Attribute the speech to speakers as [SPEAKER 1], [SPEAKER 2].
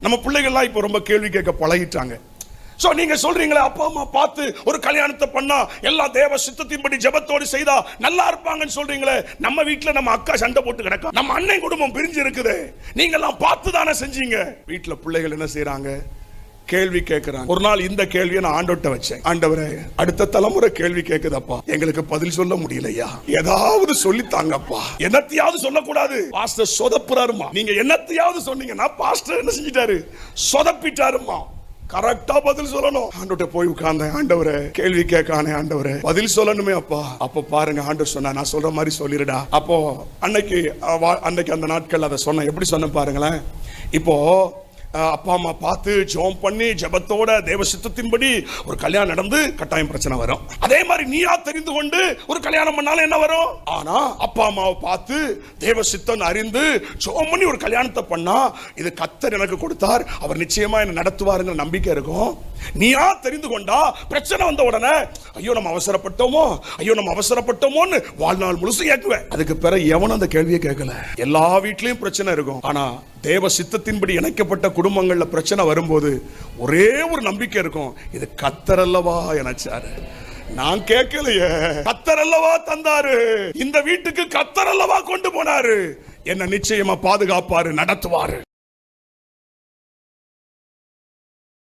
[SPEAKER 1] நம்ம பிள்ளைகள்லாம் இப்போ ரொம்ப கேள்வி கேட்க பழகிட்டாங்க. சோ நீங்க சொல்றீங்களே அப்பா அம்மா பார்த்து ஒரு கல்யாணத்தை பண்ணா எல்லா தேவ சித்தத்தின்படி ஜெபத்தோடு செய்தா நல்லா இருப்பாங்கன்னு சொல்றீங்களே. நம்ம வீட்டுல நம்ம அக்கா சண்டை போட்டு கிடக்கா, நம்ம அண்ணன் குடும்பம் பிரிஞ்சு இருக்குது, நீங்க எல்லாம் பார்த்து தானே செஞ்சீங்க. வீட்டுல பிள்ளைகள் என்ன செய்யறாங்க, கேள்வி கேட்கிறாங்க. ஒரு நாள் இந்த கேள்வியை நான் ஆண்டவர்ட்ட வச்சேன். ஆண்டவரே, அடுத்த தலைமுறை கேள்வி கேக்குதப்பா, எங்களுக்கு பதில் சொல்ல முடியலையா, ஏதாவது சொல்லித்தாங்கப்பா. என்னத்தையாவது சொல்லக்கூடாது. பாஸ்டர் சொதப்புறாருமா, நீங்க என்னத்தையாவது சொன்னீங்கன்னா பாஸ்டர் என்ன செஞ்சிட்டாரு, சொதப்பிட்டாருமா. கரெக்டா பதில் சொல்லணும். ஆண்டவர்ட்ட போய் உட்கார்ந்தேன். ஆண்டவரே, கேள்வி கேட்கானே ஆண்டவரே, பதில் சொல்லணுமே அப்பா. அப்ப பாருங்க, ஆண்டவர் சொன்னா நான் சொல்ற மாதிரி சொல்லிடுடா. அப்போ அன்னைக்கு அந்த நாட்கள் அதை சொன்ன, எப்படி சொன்ன பாருங்களேன். இப்போ அப்பா அம்மா பார்த்து ஜெபம் பண்ணி ஜெபத்தோட தேவ சித்தத்தின்படி ஒரு கல்யாணம் நடந்து கட்டாயம் பிரச்சனை வரும். அதே மாதிரி நீயா தெரிந்து கொண்டு ஒரு கல்யாணம் பண்ணாலும் என்ன வரும். ஆனா அப்பா அம்மாவை பார்த்து தேவ சித்தம் அறிந்து ஜெபம் பண்ணி ஒரு கல்யாணத்தை பண்ணா இது கர்த்தர் எனக்கு கொடுத்தார், அவர் நிச்சயமா என்ன நடத்துவாருங்கிற நம்பிக்கை இருக்கும். நீயா தெரிந்து கொண்டா பிரச்சனை வந்த உடனே ஐயோ நம்ம அவசரப்பட்டோமோன்னு வாழ்நாள் முழுசு கேட்குவேன். அதுக்கு பிறகு எவனும் அந்த கேள்வியை கேட்கல. எல்லா வீட்லயும் பிரச்சனை இருக்கும். ஆனா தேவ சித்தத்தின்படி இணைக்கப்பட்ட குடும்பங்கள்ல பிரச்சனை வரும்போது ஒரே ஒரு நம்பிக்கை இருக்கும், இது கர்த்தர் அல்லவா எனச்சாரு, நான் கேட்கலையே, கர்த்தர் அல்லவா தந்தாரு, இந்த வீட்டுக்கு கர்த்தர் அல்லவா கொண்டு போனாரு, என்ன நிச்சயமா பாதுகாப்பாரு, நடத்துவாரு.